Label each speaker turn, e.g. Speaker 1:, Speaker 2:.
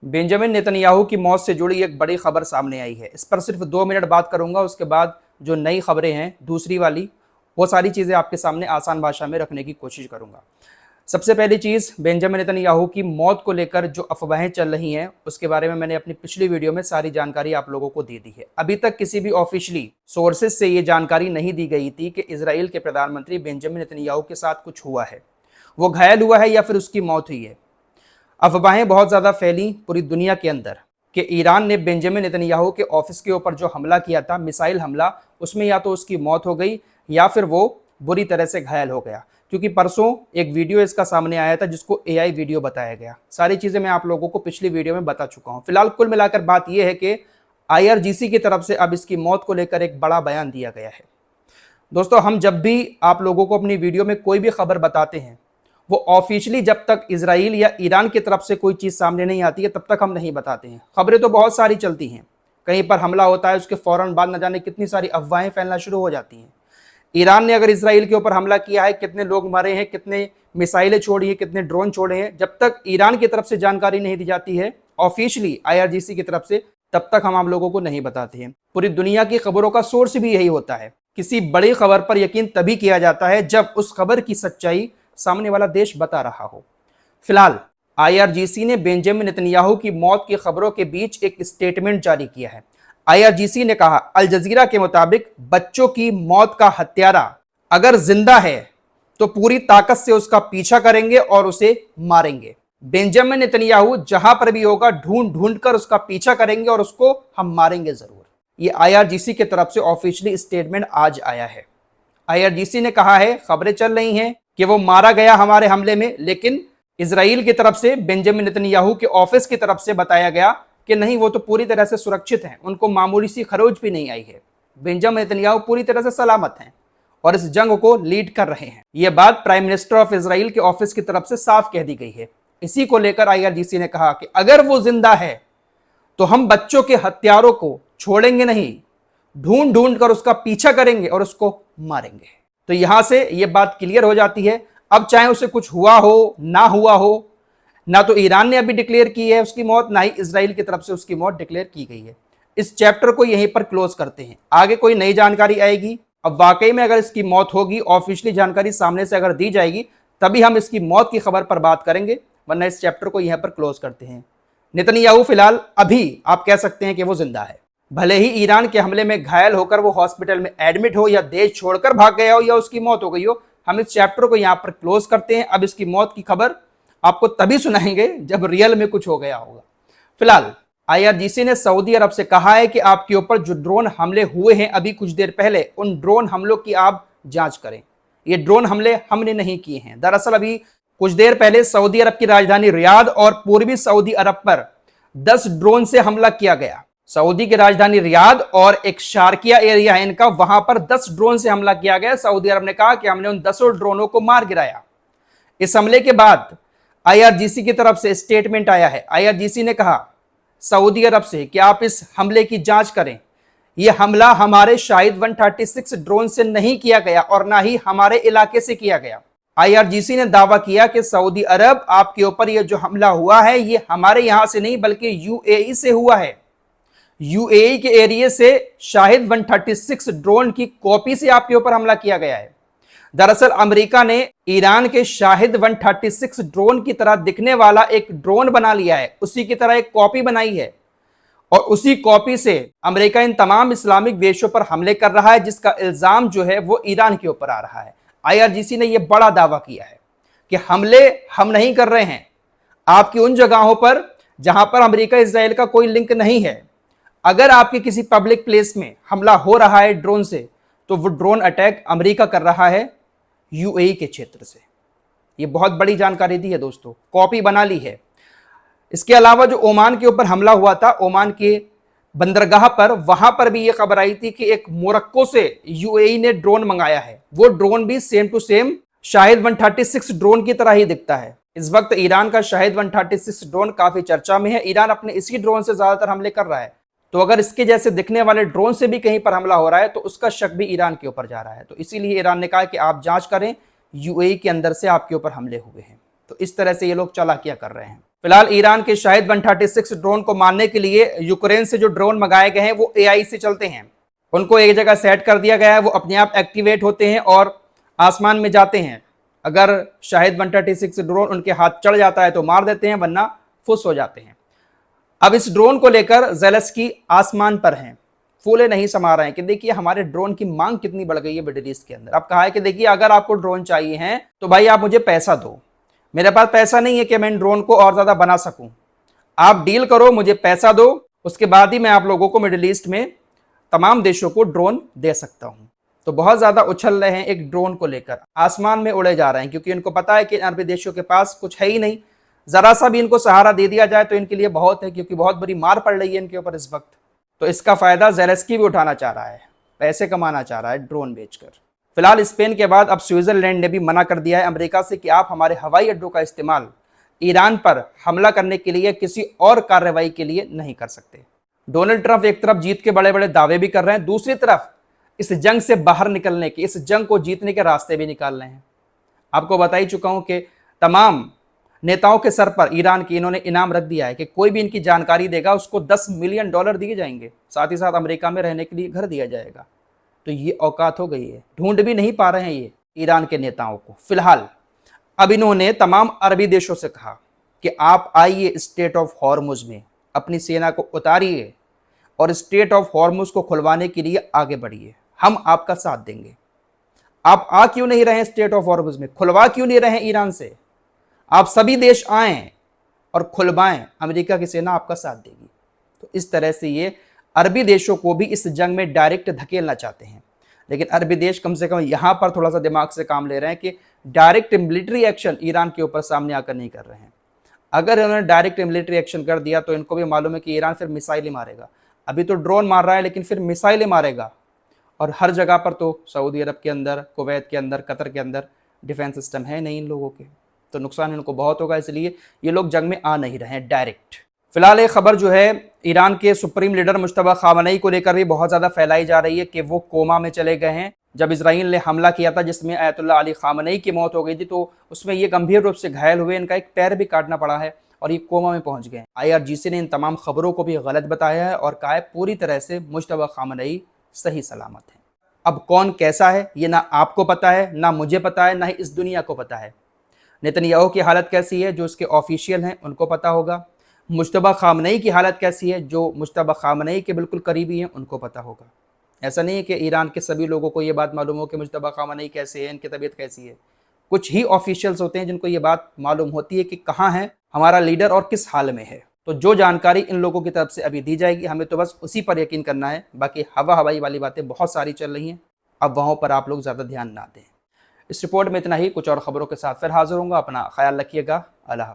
Speaker 1: Benjamin Netanyahu की मौत से जुड़ी एक बड़ी खबर सामने आई है। इस पर सिर्फ 2 मिनट बात करूंगा, उसके बाद जो नई खबरें हैं दूसरी वाली, वो सारी चीज़ें आपके सामने आसान भाषा में रखने की कोशिश करूंगा। सबसे पहली चीज़, बेंजामिन नेतन्याहू की मौत को लेकर जो अफवाहें चल रही हैं उसके बारे में मैंने अपनी पिछली वीडियो में सारी जानकारी आप लोगों को दे दी है। अभी तक किसी भी ऑफिशियली सोर्सेज से ये जानकारी नहीं दी गई थी कि इसराइल के प्रधानमंत्री बेंजामिन नेतन्याहू के साथ कुछ हुआ है, वो घायल हुआ है या फिर उसकी मौत हुई है। अफवाहें बहुत ज़्यादा फैली पूरी दुनिया के अंदर कि ईरान ने बेंजामिन नेतन्याहू के ऑफिस के ऊपर जो हमला किया था, मिसाइल हमला, उसमें या तो उसकी मौत हो गई या फिर वो बुरी तरह से घायल हो गया। क्योंकि परसों एक वीडियो इसका सामने आया था जिसको एआई वीडियो बताया गया। सारी चीज़ें मैं आप लोगों को पिछली वीडियो में बता चुका हूँ। फिलहाल कुल मिलाकर बात यह है कि आईआरजीसी की तरफ से अब इसकी मौत को लेकर एक बड़ा बयान दिया गया है। दोस्तों, हम जब भी आप लोगों को अपनी वीडियो में कोई भी खबर बताते हैं, वो ऑफिशियली जब तक इजराइल या ईरान की तरफ से कोई चीज़ सामने नहीं आती है तब तक हम नहीं बताते हैं। खबरें तो बहुत सारी चलती हैं, कहीं पर हमला होता है उसके फौरन बाद न जाने कितनी सारी अफवाहें फैलना शुरू हो जाती हैं। ईरान ने अगर इसराइल के ऊपर हमला किया है, कितने लोग मरे हैं, कितने मिसाइलें छोड़ी हैं, कितने ड्रोन छोड़े हैं, जब तक ईरान की तरफ से जानकारी नहीं दी जाती है ऑफिशियली आईआरजीसी की तरफ से, तब तक हम आप लोगों को नहीं बताते हैं। पूरी दुनिया की खबरों का सोर्स भी यही होता है। किसी बड़ी खबर पर यकीन तभी किया जाता है जब उस खबर की सच्चाई सामने वाला देश बता रहा हो। फिलहाल आईआरजीसी ने बेंजामिन नेतन्याहू की मौत की खबरों के बीच एक स्टेटमेंट जारी किया है। आईआरजीसी ने कहा, अल जजीरा के मुताबिक बच्चों की मौत का हत्यारा अगर जिंदा है तो पूरी ताकत से उसका पीछा करेंगे और उसे मारेंगे। बेंजामिन नेतन्याहू जहां पर भी होगा ढूंढ ढूंढ कर उसका पीछा करेंगे और उसको हम मारेंगे जरूर। ये आईआरजीसी की तरफ से ऑफिशियली स्टेटमेंट आज आया है। आईआरजीसी ने कहा है, खबरें चल रही हैं कि वो मारा गया हमारे हमले में, लेकिन इजराइल की तरफ से बेंजामिन नेतन्याहू के ऑफिस की तरफ से बताया गया कि नहीं, वो तो पूरी तरह से सुरक्षित हैं, उनको मामूली सी खरोच भी नहीं आई है। बेंजामिन नेतन्याहू पूरी तरह से सलामत हैं और इस जंग को लीड कर रहे हैं। यह बात प्राइम मिनिस्टर ऑफ इजराइल के ऑफिस की तरफ से साफ कह दी गई है। इसी को लेकर आईआरजीसी ने कहा कि अगर वो जिंदा है तो हम बच्चों के हत्यारों को छोड़ेंगे नहीं, ढूंढ ढूंढ कर उसका पीछा करेंगे और उसको मारेंगे। तो यहां से यह बात क्लियर हो जाती है। अब चाहे उसे कुछ हुआ हो ना हुआ हो, ना तो ईरान ने अभी डिक्लेयर की है उसकी मौत, ना ही इजराइल की तरफ से उसकी मौत डिक्लेयर की गई है। इस चैप्टर को यहीं पर क्लोज करते हैं। आगे कोई नई जानकारी आएगी, अब वाकई में अगर इसकी मौत होगी, ऑफिशियली जानकारी सामने से अगर दी जाएगी, तभी हम इसकी मौत की खबर पर बात करेंगे, वरना इस चैप्टर को यहां पर क्लोज करते हैं। नेतन्याहू फिलहाल अभी आप कह सकते हैं कि वो जिंदा है। भले ही ईरान के हमले में घायल होकर वो हॉस्पिटल में एडमिट हो या देश छोड़कर भाग गया हो या उसकी मौत हो गई हो, हम इस चैप्टर को यहां पर क्लोज करते हैं। अब इसकी मौत की खबर आपको तभी सुनाएंगे जब रियल में कुछ हो गया होगा। फिलहाल आईआरजीसी ने सऊदी अरब से कहा है कि आपके ऊपर जो ड्रोन हमले हुए हैं अभी कुछ देर पहले, उन ड्रोन हमलों की आप जांच करें। ये ड्रोन हमले हमने नहीं किए हैं। दरअसल अभी कुछ देर पहले सऊदी अरब की राजधानी रियाद और पूर्वी सऊदी अरब पर 10 ड्रोन से हमला किया गया। सऊदी की राजधानी रियाद और एक शारकिया एरिया है इनका, वहां पर 10 ड्रोन से हमला किया गया। सऊदी अरब ने कहा कि हमने उन 10 ड्रोनों को मार गिराया। इस हमले के बाद आईआरजीसी की तरफ से स्टेटमेंट आया है। आईआरजीसी ने कहा सऊदी अरब से कि आप इस हमले की जांच करें। यह हमला हमारे शाहिद 136 ड्रोन से नहीं किया गया और ना ही हमारे इलाके से किया गया। आईआरजीसी ने दावा किया कि सऊदी अरब आपके ऊपर यह जो हमला हुआ है ये हमारे यहां से नहीं बल्कि यूएई से हुआ है। यूएई के एरिया से शाहिद 136 ड्रोन की कॉपी से आपके ऊपर हमला किया गया है। दरअसल अमेरिका ने ईरान के शाहिद 136 ड्रोन की तरह दिखने वाला एक ड्रोन बना लिया है, उसी की तरह एक कॉपी बनाई है और उसी कॉपी से अमेरिका इन तमाम इस्लामिक देशों पर हमले कर रहा है, जिसका इल्जाम जो है वो ईरान के ऊपर आ रहा है। आईआरजीसी ने यह बड़ा दावा किया है कि हमले हम नहीं कर रहे हैं, आपकी उन जगहों पर जहां पर अमेरिका इजराइल का कोई लिंक नहीं है। अगर आपके किसी पब्लिक प्लेस में हमला हो रहा है ड्रोन से, तो वो ड्रोन अटैक अमेरिका कर रहा है यूएई के क्षेत्र से। ये बहुत बड़ी जानकारी दी है दोस्तों, कॉपी बना ली है। इसके अलावा जो ओमान के ऊपर हमला हुआ था, ओमान के बंदरगाह पर, वहां पर भी ये खबर आई थी कि एक मोरक्को से यूएई ने ड्रोन मंगाया है। वो ड्रोन भी same to same Shahed 136 drone की तरह ही दिखता है। इस वक्त ईरान का शाहिद 136 ड्रोन काफी चर्चा में है। ईरान अपने इसी ड्रोन से ज्यादातर हमले कर रहा है, तो अगर इसके जैसे दिखने वाले ड्रोन से भी कहीं पर हमला हो रहा है तो उसका शक भी ईरान के ऊपर जा रहा है। तो इसीलिए ईरान ने कहा कि आप जांच करें, यूएई के अंदर से आपके ऊपर हमले हुए हैं। तो इस तरह से ये लोग चालाकियां कर रहे हैं। फिलहाल ईरान के शाहिद 136 ड्रोन को मारने के लिए यूक्रेन से जो ड्रोन मंगाए गए हैं वो एआई से चलते हैं। उनको एक जगह सेट कर दिया गया है, वो अपने आप एक्टिवेट होते हैं और आसमान में जाते हैं। अगर शाहिद 136 ड्रोन उनके हाथ चढ़ जाता है तो मार देते हैं, वरना फुस हो जाते हैं। अब इस ड्रोन को लेकर ज़ेलेंस्की आसमान पर हैं, फूले नहीं समा रहे हैं कि देखिए हमारे ड्रोन की मांग कितनी बढ़ गई है मिडिल ईस्ट के अंदर। अब कहा है कि देखिए अगर आपको ड्रोन चाहिए हैं तो भाई आप मुझे पैसा दो, मेरे पास पैसा नहीं है कि मैं इन ड्रोन को और ज्यादा बना सकूं। आप डील करो, मुझे पैसा दो, उसके बाद ही मैं आप लोगों को मिडिल ईस्ट में तमाम देशों को ड्रोन दे सकता हूं। तो बहुत ज्यादा उछल रहे हैं एक ड्रोन को लेकर, आसमान में उड़े जा रहे हैं, क्योंकि इनको पता है कि अरबी देशों के पास कुछ है ही नहीं। जरा सा भी इनको सहारा दे दिया जाए तो इनके लिए बहुत है, क्योंकि बहुत बड़ी मार पड़ रही है इनके ऊपर इस वक्त। तो इसका फायदा ज़ेलेंस्की भी उठाना चाह रहा है, पैसे कमाना चाह रहा है ड्रोन बेचकर। फिलहाल स्पेन के बाद अब स्विट्जरलैंड ने भी मना कर दिया है अमेरिका से कि आप हमारे हवाई अड्डों का इस्तेमाल ईरान पर हमला करने के लिए, किसी और कार्रवाई के लिए नहीं कर सकते। डोनाल्ड ट्रंप एक तरफ जीत के बड़े बड़े दावे भी कर रहे हैं, दूसरी तरफ इस जंग से बाहर निकलने के, इस जंग को जीतने के रास्ते भी निकाल रहे हैं। आपको बता ही चुका हूं कि तमाम नेताओं के सर पर ईरान की इन्होंने इनाम रख दिया है कि कोई भी इनकी जानकारी देगा उसको $10 मिलियन दिए जाएंगे, साथ ही साथ अमेरिका में रहने के लिए घर दिया जाएगा। तो ये औकात हो गई है, ढूंढ भी नहीं पा रहे हैं ये ईरान के नेताओं को। फिलहाल अब इन्होंने तमाम अरबी देशों से कहा कि आप आइए स्ट्रेट ऑफ हॉर्मुज में, अपनी सेना को उतारिए और स्ट्रेट ऑफ हॉर्मुज को खुलवाने के लिए आगे बढ़िए, हम आपका साथ देंगे। आप आ क्यों नहीं रहे स्ट्रेट ऑफ हॉर्मुज में, खुलवा क्यों नहीं रहे ईरान से? आप सभी देश आएं और खुलवाएं, अमेरिका की सेना आपका साथ देगी। तो इस तरह से ये अरबी देशों को भी इस जंग में डायरेक्ट धकेलना चाहते हैं। लेकिन अरबी देश कम से कम यहां पर थोड़ा सा दिमाग से काम ले रहे हैं कि डायरेक्ट मिलिट्री एक्शन ईरान के ऊपर सामने आकर नहीं कर रहे हैं। अगर इन्होंने डायरेक्ट मिलिट्री एक्शन कर दिया तो इनको भी मालूम है कि ईरान फिर मिसाइल ही मारेगा। अभी तो ड्रोन मार रहा है, लेकिन फिर मिसाइल ही मारेगा। और हर जगह पर तो सऊदी अरब के अंदर, कुवैत के अंदर, कतर के अंदर डिफेंस सिस्टम है नहीं इन लोगों के, तो नुकसान इनको बहुत होगा। इसलिए ये लोग जंग में आ नहीं रहे हैं डायरेक्ट। फिलहाल एक खबर जो है ईरान के सुप्रीम लीडर मुश्तबा खामनेई को लेकर भी बहुत ज़्यादा फैलाई जा रही है कि वो कोमा में चले गए हैं। जब इजराइल ने हमला किया था जिसमें आयतुल्लाह अली खामनेई की मौत हो गई थी, तो उसमें ये गंभीर रूप से घायल हुए, इनका एक पैर भी काटना पड़ा है और ये कोमा में पहुंच गए। IRGC ने इन तमाम खबरों को भी गलत बताया है और कहा है पूरी तरह से मुश्तबा खामनेई सही सलामत है। अब कौन कैसा है ये ना आपको पता है, ना मुझे पता है, ना ही इस दुनिया को पता है। नेतन्याहू की हालत कैसी है जो उसके ऑफिशियल हैं उनको पता होगा। मुश्तबा खामनेई की हालत कैसी है जो मुश्तबा खामनेई के बिल्कुल करीबी हैं उनको पता होगा। ऐसा नहीं है कि ईरान के सभी लोगों को ये बात मालूम हो कि मुश्तबा खामनेई कैसे है, इनकी तबीयत कैसी है। कुछ ही ऑफिशियल्स होते हैं जिनको ये बात मालूम होती है कि कहाँ है हमारा लीडर और किस हाल में है। तो जो जानकारी इन लोगों की तरफ से अभी दी जाएगी हमें तो बस उसी पर यकीन करना है। बाकी हवाई वाली बातें बहुत सारी चल रही हैं, अब वहाँ पर आप लोग ज़्यादा ध्यान ना दें। इस रिपोर्ट में इतना ही, कुछ और खबरों के साथ फिर हाजिर होऊंगा। अपना ख्याल रखिएगा। अल्लाह।